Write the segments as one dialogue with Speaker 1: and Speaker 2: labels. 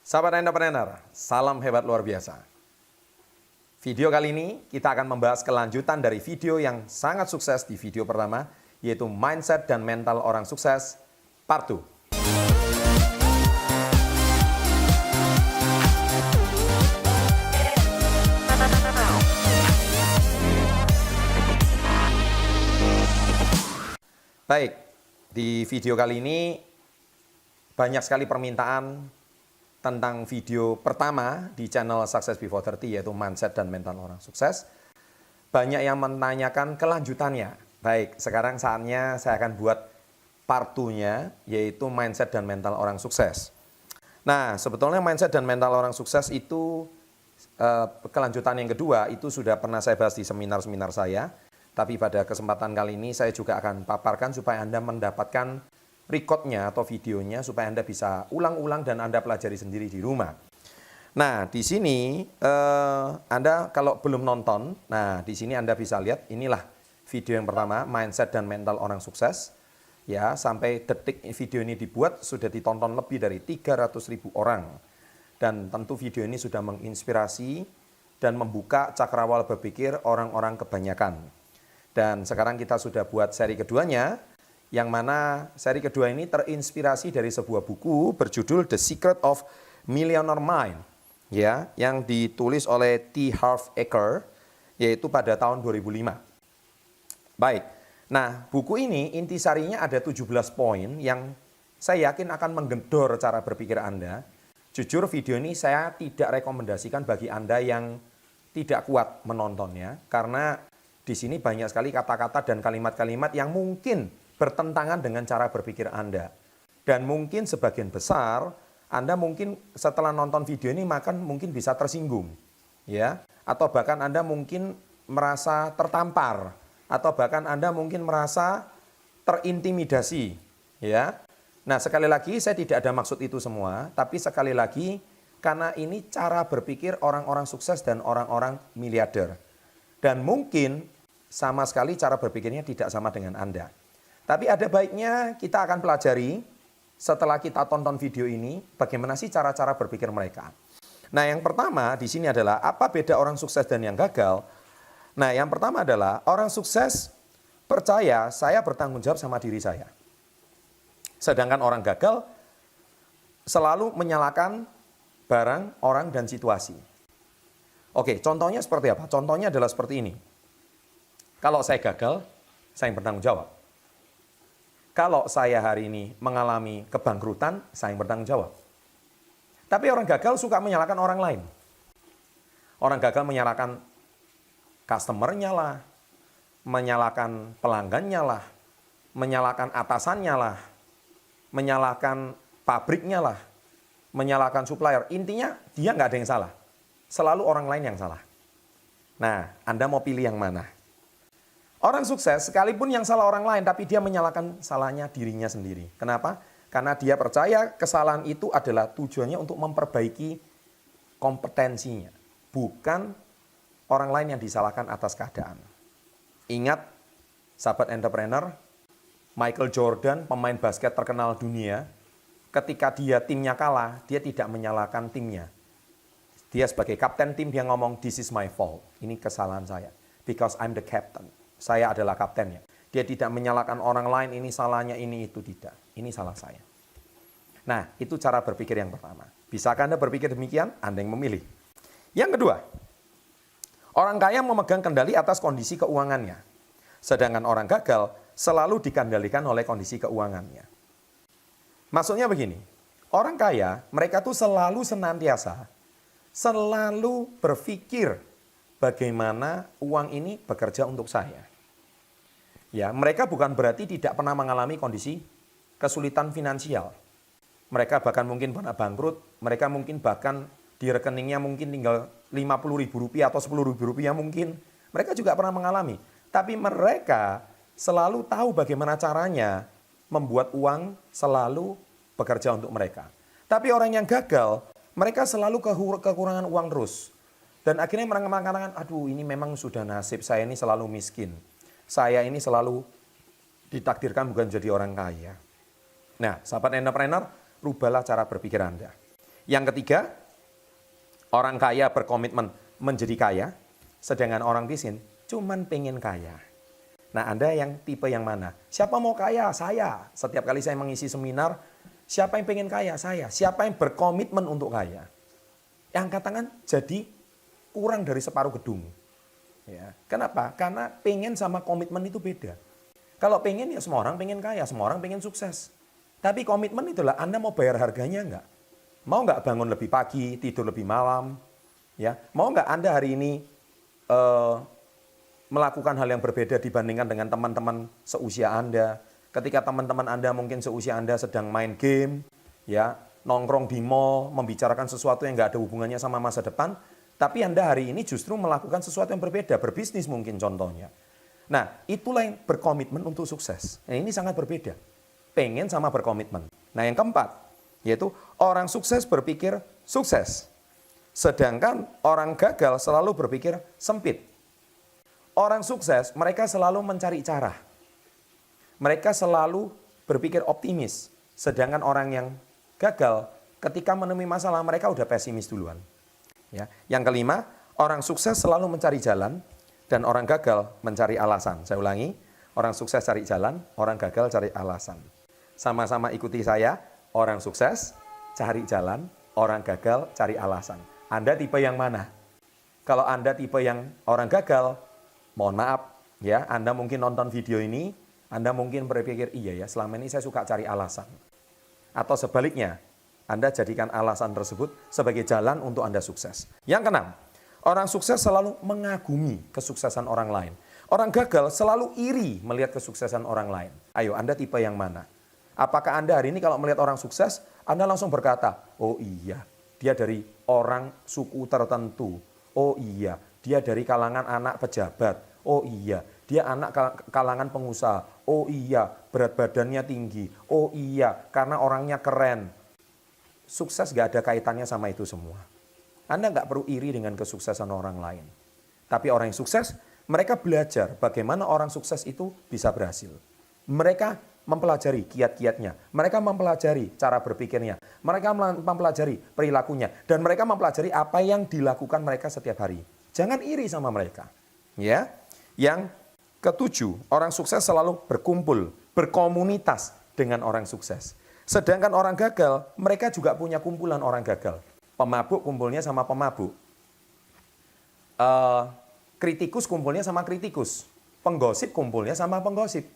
Speaker 1: Sahabat entrepreneur, salam hebat luar biasa. Video kali ini kita akan membahas kelanjutan dari video yang sangat sukses di video pertama, yaitu Mindset dan Mental Orang Sukses Part 2. Baik, di video kali ini banyak sekali permintaan tentang video pertama di channel Success Before 30, yaitu Mindset dan Mental Orang Sukses. Banyak yang menanyakan kelanjutannya. Baik, sekarang saatnya saya akan buat part 2-nya, yaitu Mindset dan Mental Orang Sukses. Nah, sebetulnya Mindset dan Mental Orang Sukses itu kelanjutan yang kedua, itu sudah pernah saya bahas di seminar-seminar saya. Tapi pada kesempatan kali ini saya juga akan paparkan supaya Anda mendapatkan recordnya atau videonya supaya Anda bisa ulang-ulang dan Anda pelajari sendiri di rumah. Nah, di sini Anda kalau belum nonton, nah di sini Anda bisa lihat inilah video yang pertama, Mindset dan Mental Orang Sukses. Ya, sampai detik video ini dibuat sudah ditonton lebih dari 300.000 orang. Dan tentu video ini sudah menginspirasi dan membuka cakrawala berpikir orang-orang kebanyakan. Dan sekarang kita sudah buat seri keduanya, yang mana seri kedua ini terinspirasi dari sebuah buku berjudul The Secret of Millionaire Mind, ya, yang ditulis oleh T. Harv Eker, yaitu pada tahun 2005. Baik, nah buku ini intisarinya ada 17 poin yang saya yakin akan menggedor cara berpikir Anda. Jujur video ini saya tidak rekomendasikan bagi Anda yang tidak kuat menontonnya, karena di sini banyak sekali kata-kata dan kalimat-kalimat yang mungkin bertentangan dengan cara berpikir Anda. Dan mungkin sebagian besar Anda mungkin setelah nonton video ini mungkin bisa tersinggung, ya, atau bahkan Anda mungkin merasa tertampar, atau bahkan Anda mungkin merasa terintimidasi, ya. Nah, sekali lagi saya tidak ada maksud itu semua, tapi sekali lagi karena ini cara berpikir orang-orang sukses dan orang-orang miliarder. Dan mungkin sama sekali cara berpikirnya tidak sama dengan Anda. Tapi ada baiknya kita akan pelajari setelah kita tonton video ini bagaimana sih cara-cara berpikir mereka. Nah, yang pertama di sini adalah apa beda orang sukses dan yang gagal. Nah, yang pertama adalah orang sukses percaya saya bertanggung jawab sama diri saya. Sedangkan orang gagal selalu menyalahkan barang, orang, dan situasi. Oke, contohnya seperti apa? Contohnya adalah seperti ini. Kalau saya gagal, saya yang bertanggung jawab. Kalau saya hari ini mengalami kebangkrutan, saya yang bertanggung jawab. Tapi orang gagal suka menyalahkan orang lain. Orang gagal menyalahkan customer-nya lah, menyalahkan pelanggannya lah, menyalahkan atasannya lah, menyalahkan pabriknya lah, menyalahkan supplier. Intinya dia nggak ada yang salah. Selalu orang lain yang salah. Nah, Anda mau pilih yang mana? Orang sukses sekalipun yang salah orang lain, tapi dia menyalahkan salahnya dirinya sendiri. Kenapa? Karena dia percaya kesalahan itu adalah tujuannya untuk memperbaiki kompetensinya. Bukan orang lain yang disalahkan atas keadaan. Ingat, sahabat entrepreneur, Michael Jordan, pemain basket terkenal dunia, ketika timnya kalah, dia tidak menyalahkan timnya. Dia sebagai kapten tim, dia ngomong, this is my fault. Ini kesalahan saya. Because I'm the captain. Saya adalah kaptennya. Dia tidak menyalahkan orang lain, ini salahnya, ini itu, tidak. Ini salah saya. Nah, itu cara berpikir yang pertama. Bisakah Anda berpikir demikian? Anda yang memilih. Yang kedua, orang kaya memegang kendali atas kondisi keuangannya. Sedangkan orang gagal selalu dikendalikan oleh kondisi keuangannya. Maksudnya begini, orang kaya, mereka tuh selalu senantiasa, selalu berpikir bagaimana uang ini bekerja untuk saya. Ya, mereka bukan berarti tidak pernah mengalami kondisi kesulitan finansial. Mereka bahkan mungkin pernah bangkrut, mereka mungkin bahkan di rekeningnya mungkin tinggal Rp50.000 atau Rp10.000 mungkin. Mereka juga pernah mengalami. Tapi mereka selalu tahu bagaimana caranya membuat uang selalu bekerja untuk mereka. Tapi orang yang gagal, mereka selalu kekurangan uang terus. Dan akhirnya mereka mengatakan, aduh ini memang sudah nasib, saya ini selalu miskin. Saya ini selalu ditakdirkan bukan jadi orang kaya. Nah, sahabat entrepreneur, rubahlah cara berpikir Anda. Yang ketiga, orang kaya berkomitmen menjadi kaya, sedangkan orang miskin cuman pengen kaya. Nah, Anda yang tipe yang mana? Siapa mau kaya? Saya. Setiap kali saya mengisi seminar, siapa yang pengen kaya? Saya. Siapa yang berkomitmen untuk kaya? Yang angkat tangan jadi kurang dari separuh gedung. Ya. Kenapa? Karena pengen sama komitmen itu beda. Kalau pengen ya semua orang pengen kaya, semua orang pengen sukses. Tapi komitmen itulah Anda mau bayar harganya enggak? Mau nggak bangun lebih pagi, tidur lebih malam? Ya, mau nggak Anda hari ini melakukan hal yang berbeda dibandingkan dengan teman-teman seusia Anda? Ketika teman-teman Anda mungkin seusia Anda sedang main game, ya, nongkrong di mall, membicarakan sesuatu yang nggak ada hubungannya sama masa depan, tapi Anda hari ini justru melakukan sesuatu yang berbeda, berbisnis mungkin contohnya. Nah, itulah yang berkomitmen untuk sukses. Nah, ini sangat berbeda. Pengen sama berkomitmen. Nah, yang keempat, yaitu orang sukses berpikir sukses. Sedangkan orang gagal selalu berpikir sempit. Orang sukses, mereka selalu mencari cara. Mereka selalu berpikir optimis. Sedangkan orang yang gagal, ketika menemui masalah, mereka udah pesimis duluan. Ya. Yang kelima, orang sukses selalu mencari jalan, dan orang gagal mencari alasan. Saya ulangi, orang sukses cari jalan, orang gagal cari alasan. Sama-sama ikuti saya, orang sukses cari jalan, orang gagal cari alasan. Anda tipe yang mana? Kalau Anda tipe yang orang gagal, mohon maaf ya, Anda mungkin nonton video ini, Anda mungkin berpikir, iya ya selama ini saya suka cari alasan. Atau sebaliknya, Anda jadikan alasan tersebut sebagai jalan untuk Anda sukses. Yang keenam, orang sukses selalu mengagumi kesuksesan orang lain. Orang gagal selalu iri melihat kesuksesan orang lain. Ayo, Anda tipe yang mana? Apakah Anda hari ini kalau melihat orang sukses, Anda langsung berkata, oh iya, dia dari orang suku tertentu. Oh iya, dia dari kalangan anak pejabat. Oh iya, dia anak kalangan pengusaha. Oh iya, berat badannya tinggi. Oh iya, karena orangnya keren. Sukses gak ada kaitannya sama itu semua. Anda nggak perlu iri dengan kesuksesan orang lain. Tapi orang yang sukses, mereka belajar bagaimana orang sukses itu bisa berhasil. Mereka mempelajari kiat-kiatnya, mereka mempelajari cara berpikirnya, mereka mempelajari perilakunya, dan mereka mempelajari apa yang dilakukan mereka setiap hari. Jangan iri sama mereka. Ya. Yang ketujuh, orang sukses selalu berkumpul, berkomunitas dengan orang sukses. Sedangkan orang gagal, mereka juga punya kumpulan orang gagal. Pemabuk kumpulnya sama pemabuk. Kritikus kumpulnya sama kritikus. Penggosip kumpulnya sama penggosip.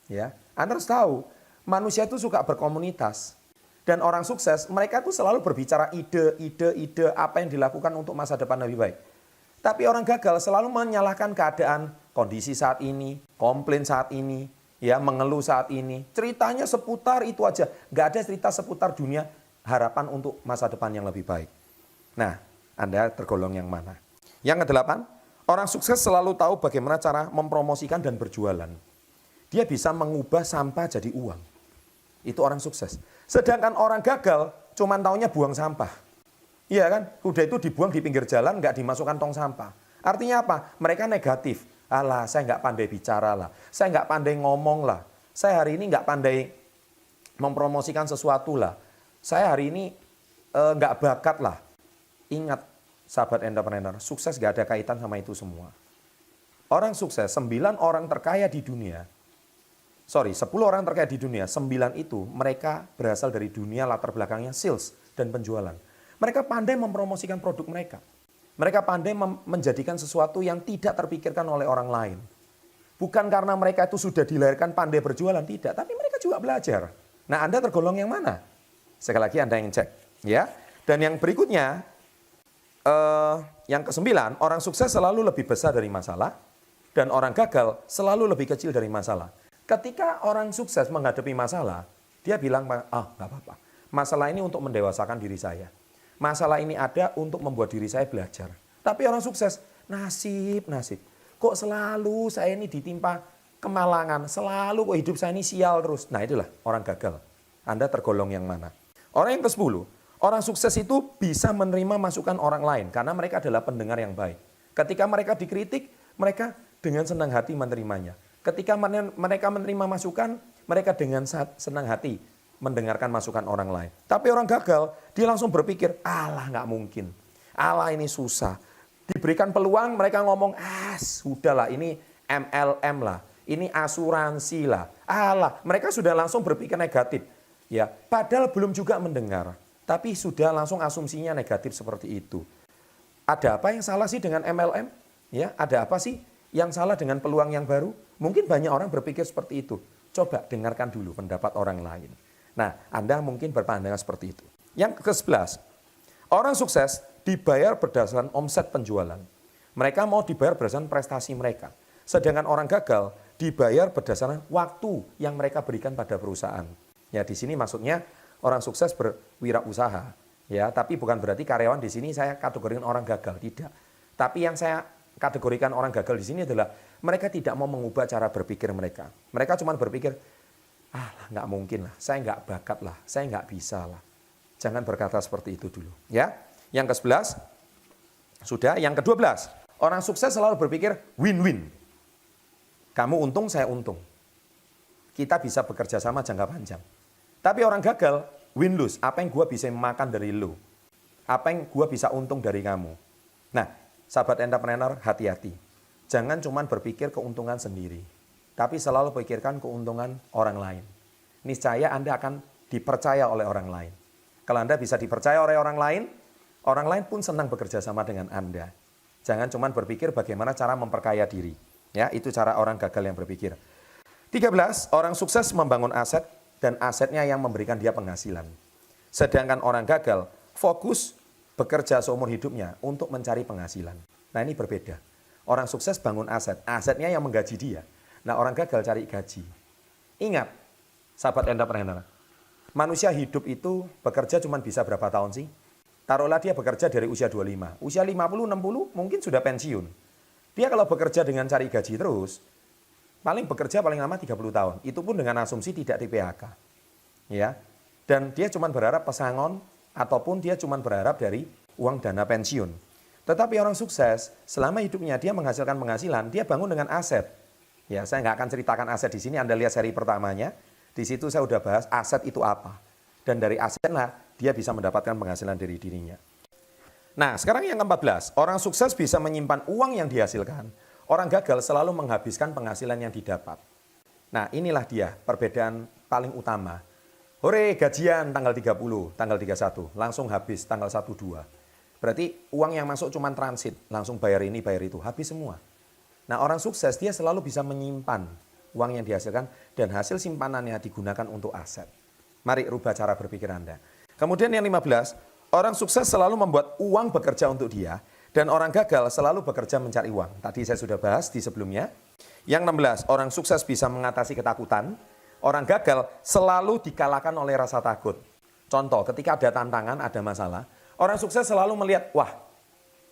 Speaker 1: Ya, Anda harus tahu, manusia itu suka berkomunitas. Dan orang sukses, mereka itu selalu berbicara ide apa yang dilakukan untuk masa depan lebih baik. Tapi orang gagal selalu menyalahkan keadaan, kondisi saat ini, komplain saat ini, ya, mengeluh saat ini. Ceritanya seputar itu aja, nggak ada cerita seputar dunia harapan untuk masa depan yang lebih baik. Nah, Anda tergolong yang mana? Yang kedelapan, orang sukses selalu tahu bagaimana cara mempromosikan dan berjualan. Dia bisa mengubah sampah jadi uang. Itu orang sukses. Sedangkan orang gagal cuman taunya buang sampah. Iya kan? Udah itu dibuang di pinggir jalan, nggak dimasukkan tong sampah. Artinya apa? Mereka negatif. Alah, saya nggak pandai bicara lah. Saya nggak pandai ngomong lah. Saya hari ini nggak pandai mempromosikan sesuatu lah. Saya hari ini nggak bakat lah. Ingat, sahabat entrepreneur, sukses nggak ada kaitan sama itu semua. Orang sukses, 9 orang terkaya di dunia, 10 orang terkaya di dunia, 9 itu mereka berasal dari dunia latar belakangnya sales dan penjualan. Mereka pandai mempromosikan produk mereka. Mereka pandai menjadikan sesuatu yang tidak terpikirkan oleh orang lain. Bukan karena mereka itu sudah dilahirkan pandai berjualan, tidak. Tapi mereka juga belajar. Nah, Anda tergolong yang mana? Sekali lagi Anda yang cek. Ya. Dan yang berikutnya, yang ke-9, orang sukses selalu lebih besar dari masalah. Dan orang gagal selalu lebih kecil dari masalah. Ketika orang sukses menghadapi masalah, dia bilang, nggak apa-apa. Masalah ini untuk mendewasakan diri saya. Masalah ini ada untuk membuat diri saya belajar. Tapi orang sukses, nasib. Kok selalu saya ini ditimpa kemalangan, selalu kok hidup saya ini sial terus. Nah, itulah orang gagal. Anda tergolong yang mana? Orang yang ke-10, orang sukses itu bisa menerima masukan orang lain karena mereka adalah pendengar yang baik. Ketika mereka dikritik, mereka dengan senang hati menerimanya. Ketika mereka menerima masukan, mereka dengan senang hati mendengarkan masukan orang lain. Tapi orang gagal, dia langsung berpikir, alah nggak mungkin. Alah ini susah. Diberikan peluang, mereka ngomong, sudahlah ini MLM lah, ini asuransi lah. Alah, mereka sudah langsung berpikir negatif. Ya, padahal belum juga mendengar, tapi sudah langsung asumsinya negatif seperti itu. Ada apa yang salah sih dengan MLM? Ya, ada apa sih yang salah dengan peluang yang baru? Mungkin banyak orang berpikir seperti itu. Coba dengarkan dulu pendapat orang lain. Nah, Anda mungkin berpandangan seperti itu. Yang ke-11, orang sukses dibayar berdasarkan omset penjualan. Mereka mau dibayar berdasarkan prestasi mereka. Sedangkan orang gagal dibayar berdasarkan waktu yang mereka berikan pada perusahaan. Ya, di sini maksudnya orang sukses berwirausaha. Ya, tapi bukan berarti karyawan di sini saya kategorikan orang gagal, tidak. Tapi yang saya kategorikan orang gagal di sini adalah mereka tidak mau mengubah cara berpikir mereka. Mereka cuma berpikir, nggak mungkin lah, saya nggak bakat lah, saya nggak bisa lah. Jangan berkata seperti itu dulu. Ya, yang ke-11, sudah. Yang ke-12, orang sukses selalu berpikir win-win. Kamu untung, saya untung. Kita bisa bekerja sama jangka panjang. Tapi orang gagal, win-lose. Apa yang gue bisa makan dari lu? Apa yang gue bisa untung dari kamu? Nah, sahabat entrepreneur, hati-hati. Jangan cuma berpikir keuntungan sendiri. Tapi selalu pikirkan keuntungan orang lain. Niscaya Anda akan dipercaya oleh orang lain. Kalau Anda bisa dipercaya oleh orang lain pun senang bekerja sama dengan Anda. Jangan cuma berpikir bagaimana cara memperkaya diri. Ya, itu cara orang gagal yang berpikir. 13, orang sukses membangun aset dan asetnya yang memberikan dia penghasilan. Sedangkan orang gagal fokus bekerja seumur hidupnya untuk mencari penghasilan. Nah, ini berbeda. Orang sukses bangun aset, asetnya yang menggaji dia. Nah, orang gagal cari gaji. Ingat, sahabat entrepreneur, manusia hidup itu bekerja cuma bisa berapa tahun sih? Taruhlah dia bekerja dari usia 25, usia 50, 60 mungkin sudah pensiun. Dia kalau bekerja dengan cari gaji terus, paling bekerja paling lama 30 tahun. Itu pun dengan asumsi tidak di PHK. Ya. Dan dia cuma berharap pesangon ataupun dia cuma berharap dari uang dana pensiun. Tetapi orang sukses, selama hidupnya dia menghasilkan penghasilan, dia bangun dengan aset. Ya, saya nggak akan ceritakan aset di sini, Anda lihat seri pertamanya. Di situ saya udah bahas aset itu apa. Dan dari asetlah dia bisa mendapatkan penghasilan dari dirinya. Nah, sekarang yang ke-14, orang sukses bisa menyimpan uang yang dihasilkan. Orang gagal selalu menghabiskan penghasilan yang didapat. Nah, inilah dia perbedaan paling utama. Hore, gajian tanggal 30, tanggal 31, langsung habis tanggal 1, 2. Berarti uang yang masuk cuma transit, langsung bayar ini, bayar itu, habis semua. Nah, orang sukses dia selalu bisa menyimpan uang yang dihasilkan dan hasil simpanannya digunakan untuk aset. Mari rubah cara berpikir Anda. Kemudian yang 15, orang sukses selalu membuat uang bekerja untuk dia dan orang gagal selalu bekerja mencari uang. Tadi saya sudah bahas di sebelumnya. Yang 16, orang sukses bisa mengatasi ketakutan. Orang gagal selalu dikalahkan oleh rasa takut. Contoh, ketika ada tantangan, ada masalah, orang sukses selalu melihat, wah,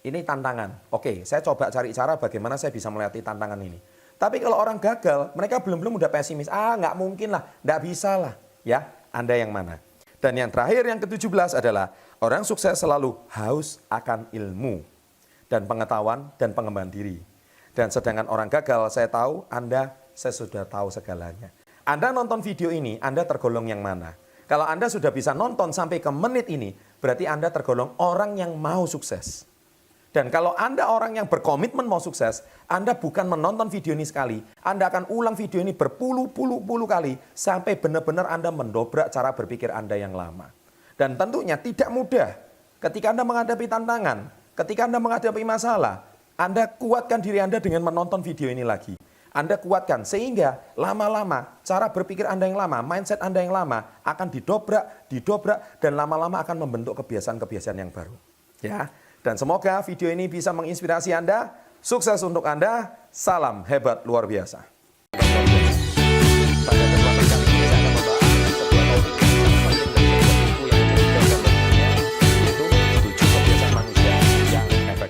Speaker 1: ini tantangan. Oke, saya coba cari cara bagaimana saya bisa melewati tantangan ini. Tapi kalau orang gagal, mereka belum udah pesimis. Nggak mungkin lah, nggak bisa lah. Ya, Anda yang mana? Dan yang terakhir, yang ke-17 adalah orang sukses selalu haus akan ilmu dan pengetahuan dan pengembangan diri. Dan sedangkan orang gagal, saya tahu, saya sudah tahu segalanya. Anda nonton video ini, Anda tergolong yang mana? Kalau Anda sudah bisa nonton sampai ke menit ini, berarti Anda tergolong orang yang mau sukses. Dan kalau Anda orang yang berkomitmen mau sukses, Anda bukan menonton video ini sekali, Anda akan ulang video ini berpuluh-puluh kali, sampai benar-benar Anda mendobrak cara berpikir Anda yang lama. Dan tentunya tidak mudah. Ketika Anda menghadapi tantangan, ketika Anda menghadapi masalah, Anda kuatkan diri Anda dengan menonton video ini lagi. Anda kuatkan sehingga lama-lama cara berpikir Anda yang lama, mindset Anda yang lama akan didobrak, dan lama-lama akan membentuk kebiasaan-kebiasaan yang baru. Ya, dan semoga video ini bisa menginspirasi Anda. Sukses untuk Anda. Salam hebat luar biasa.